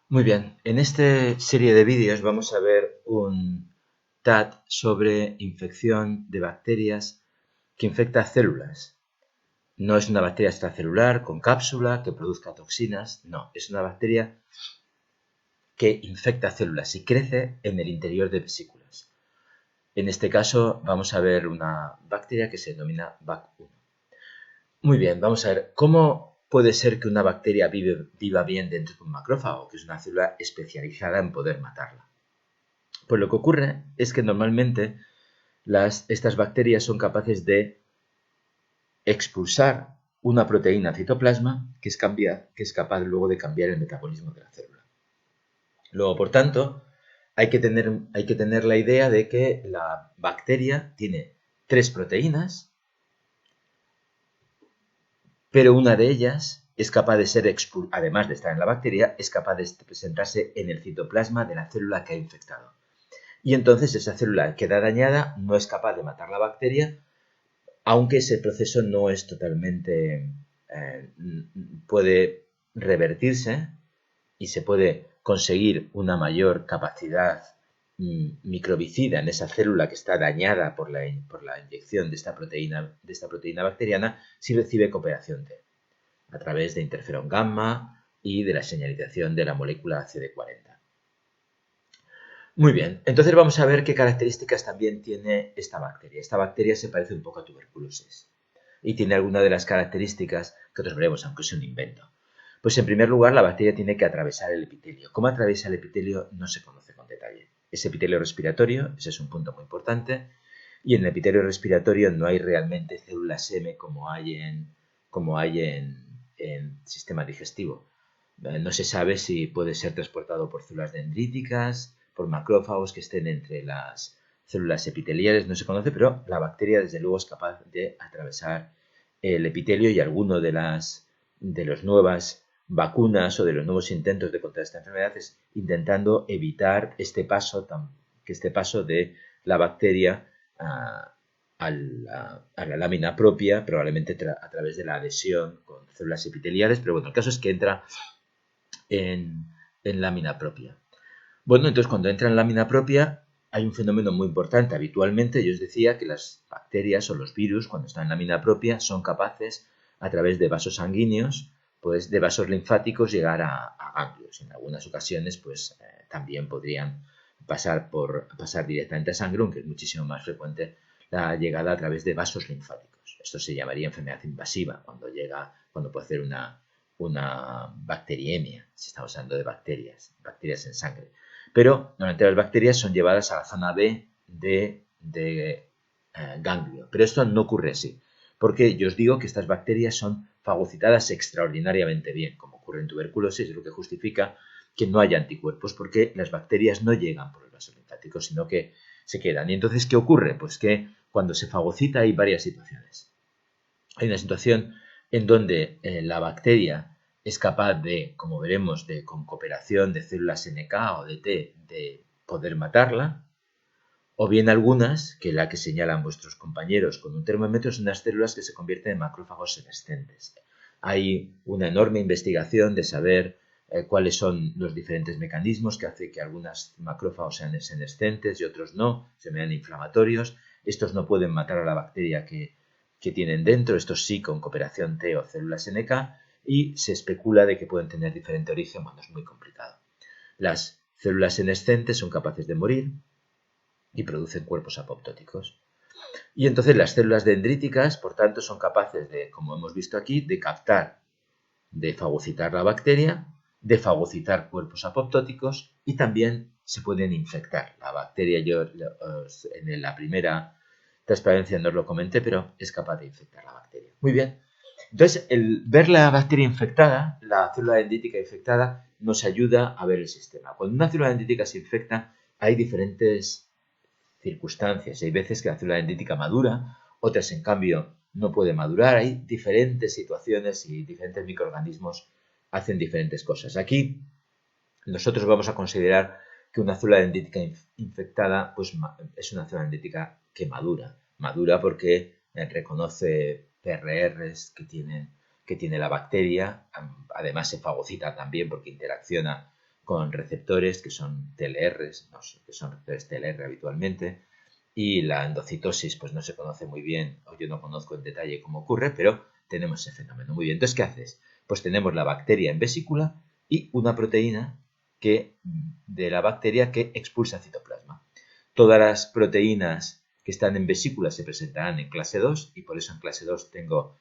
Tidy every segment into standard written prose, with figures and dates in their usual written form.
Muy bien, en esta serie de vídeos vamos a ver un TAT sobre infección de bacterias que infecta células. No es una bacteria extracelular con cápsula que produzca toxinas, no, es una bacteria que infecta células y crece en el interior de vesículas. En este caso vamos a ver una bacteria que se denomina BAC1. Muy bien, vamos a ver cómo puede ser que una bacteria viva bien dentro de un macrófago, que es una célula especializada en poder matarla. Pues lo que ocurre es que normalmente estas bacterias son capaces de expulsar una proteína al citoplasma que es capaz luego de cambiar el metabolismo de la célula. Luego, por tanto, hay que tener la idea de que la bacteria tiene tres proteínas, pero una de ellas es capaz de ser además de estar en la bacteria, es capaz de presentarse en el citoplasma de la célula que ha infectado. Y entonces esa célula queda dañada, no es capaz de matar la bacteria, aunque ese proceso no es totalmente, puede revertirse y se puede conseguir una mayor capacidad microbicida en esa célula que está dañada por la inyección de esta proteína bacteriana si recibe cooperación T a través de interferón gamma y de la señalización de la molécula CD40. Muy bien, entonces vamos a ver qué características también tiene esta bacteria. Esta bacteria se parece un poco a tuberculosis y tiene algunas de las características que otros veremos, aunque es un invento. Pues en primer lugar, la bacteria tiene que atravesar el epitelio. ¿Cómo atraviesa el epitelio? No se conoce con detalle. Es epitelio respiratorio, ese es un punto muy importante, y en el epitelio respiratorio no hay realmente células M como hay en sistema digestivo. No se sabe si puede ser transportado por células dendríticas, por macrófagos que estén entre las células epiteliales, no se conoce, pero la bacteria desde luego es capaz de atravesar el epitelio y alguno de las nuevas vacunas o de los nuevos intentos de contra esta enfermedad es intentando evitar este paso de la bacteria a la lámina propia, probablemente a través de la adhesión con células epiteliales, pero bueno, el caso es que entra en lámina propia. Bueno, entonces cuando entra en lámina propia hay un fenómeno muy importante. Habitualmente yo os decía que las bacterias o los virus cuando están en lámina propia son capaces a través de vasos sanguíneos, pues de vasos linfáticos llegar a ganglios. En algunas ocasiones pues también podrían pasar directamente a sangre, aunque es muchísimo más frecuente la llegada a través de vasos linfáticos. Esto se llamaría enfermedad invasiva cuando puede hacer una bacteriemia, si estamos hablando de bacterias en sangre. Pero normalmente las bacterias son llevadas a la zona B de ganglio. Pero esto no ocurre así, porque yo os digo que estas bacterias son fagocitadas extraordinariamente bien, como ocurre en tuberculosis, es lo que justifica que no haya anticuerpos, porque las bacterias no llegan por el vaso linfático, sino que se quedan. ¿Y entonces qué ocurre? Pues que cuando se fagocita hay varias situaciones. Hay una situación en donde la bacteria es capaz de, como veremos, con cooperación de células NK o de T, de poder matarla, o bien algunas, que la que señalan vuestros compañeros con un termómetro, son unas células que se convierten en macrófagos senescentes. Hay una enorme investigación de saber cuáles son los diferentes mecanismos que hacen que algunos macrófagos sean senescentes y otros no, se vean inflamatorios. Estos no pueden matar a la bacteria que tienen dentro, estos sí con cooperación T o células NK, y se especula de que pueden tener diferente origen, bueno, es muy complicado. Las células senescentes son capaces de morir y producen cuerpos apoptóticos. Y entonces las células dendríticas, por tanto, son capaces de, como hemos visto aquí, de captar, de fagocitar la bacteria, de fagocitar cuerpos apoptóticos y también se pueden infectar. La bacteria, yo en la primera transparencia no os lo comenté, pero es capaz de infectar la bacteria. Muy bien. Entonces, el ver la bacteria infectada, la célula dendrítica infectada, nos ayuda a ver el sistema. Cuando una célula dendrítica se infecta, hay diferentes circunstancias. Hay veces que la célula dendrítica madura, otras en cambio no puede madurar. Hay diferentes situaciones y diferentes microorganismos hacen diferentes cosas. Aquí nosotros vamos a considerar que una célula dendrítica infectada pues, es una célula dendrítica que madura. Madura porque reconoce PRRs que tiene la bacteria. Además se fagocita también porque interacciona con receptores que son TLRs, no sé, que son receptores TLR habitualmente, y la endocitosis pues no se conoce muy bien, o yo no conozco en detalle cómo ocurre, pero tenemos ese fenómeno. Muy bien, entonces, ¿qué haces? Pues tenemos la bacteria en vesícula y una proteína de la bacteria que expulsa citoplasma. Todas las proteínas que están en vesícula se presentarán en clase 2 y por eso en clase 2 tengo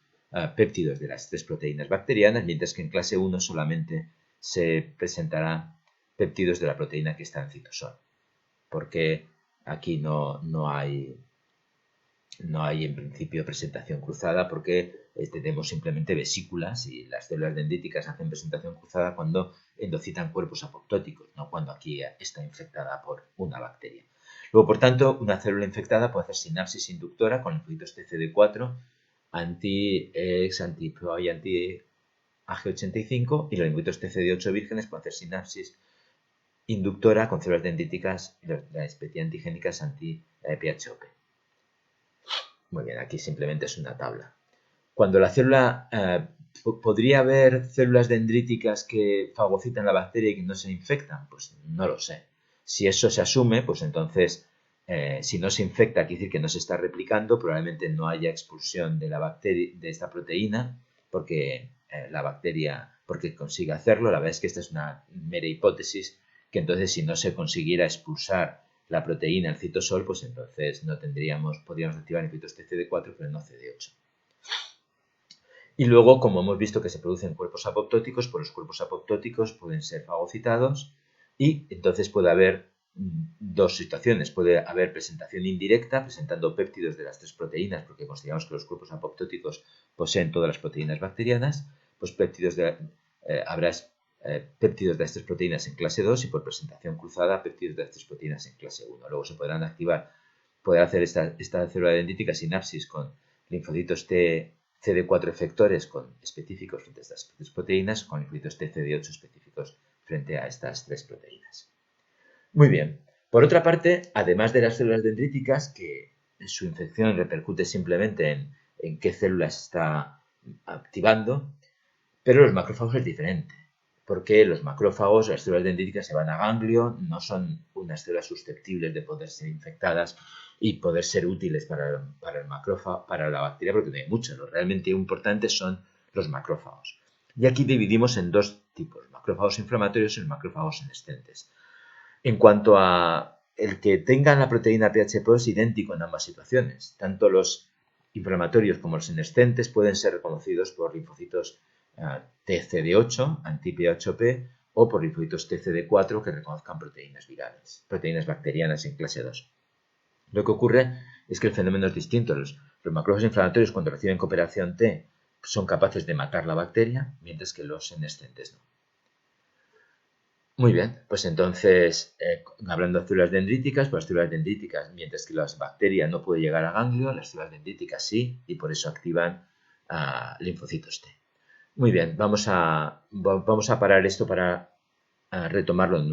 péptidos de las 3 proteínas bacterianas, mientras que en clase 1 solamente se presentarán péptidos de la proteína que está en citosol. Porque aquí no hay en principio presentación cruzada porque tenemos simplemente vesículas y las células dendríticas hacen presentación cruzada cuando endocitan cuerpos apoptóticos, no cuando aquí está infectada por una bacteria. Luego, por tanto, una célula infectada puede hacer sinapsis inductora con linfocitos TCD4, anti-EX, anti-PRO y anti-AG85 y los linfocitos TCD8 vírgenes pueden hacer sinapsis inductora con células dendríticas de la especie antigénicas anti-PHOP. Muy bien, aquí simplemente es una tabla. Cuando la célula, ¿podría haber células dendríticas que fagocitan la bacteria y que no se infectan? Pues no lo sé. Si eso se asume, pues entonces, si no se infecta, quiere decir que no se está replicando, probablemente no haya expulsión de la bacteria, de esta proteína, porque la bacteria, porque consigue hacerlo. La verdad es que esta es una mera hipótesis, que entonces si no se consiguiera expulsar la proteína, el citosol, pues entonces no podríamos activar linfocitos TCD4, pero no CD8. Y luego, como hemos visto que se producen cuerpos apoptóticos, pues los cuerpos apoptóticos pueden ser fagocitados y entonces puede haber dos situaciones. Puede haber presentación indirecta, presentando péptidos de las 3 proteínas, porque consideramos que los cuerpos apoptóticos poseen todas las proteínas bacterianas, pues habrá péptidos de las 3 proteínas en clase 2 y por presentación cruzada péptidos de las 3 proteínas en clase 1. Luego se podrán activar, poder hacer esta célula dendrítica sinapsis con linfocitos CD4 efectores específicos frente a estas 3 proteínas, con linfocitos TCD8 específicos frente a estas 3 proteínas. Muy bien. Por otra parte, además de las células dendríticas, que su infección repercute simplemente en qué células está activando, pero los macrófagos es diferente, porque los macrófagos, las células dendríticas se van a ganglio, no son unas células susceptibles de poder ser infectadas y poder ser útiles para el macrófago, para la bacteria, porque no hay muchos. Lo realmente importante son los macrófagos. Y aquí dividimos en dos tipos, macrófagos inflamatorios y macrófagos senescentes. En cuanto a el que tengan la proteína PHP es idéntico en ambas situaciones. Tanto los inflamatorios como los senescentes pueden ser reconocidos por linfocitos TCD8, anti-PHP, o por linfocitos TCD4 que reconozcan proteínas virales, proteínas bacterianas en clase 2. Lo que ocurre es que el fenómeno es distinto. Los macrófagos inflamatorios, cuando reciben cooperación T, son capaces de matar la bacteria, mientras que los senescentes no. Muy bien, pues entonces, hablando de células dendríticas, pues las células dendríticas, mientras que las bacterias no pueden llegar a ganglio, las células dendríticas sí, y por eso activan linfocitos T. Muy bien, vamos a parar esto para retomarlo en un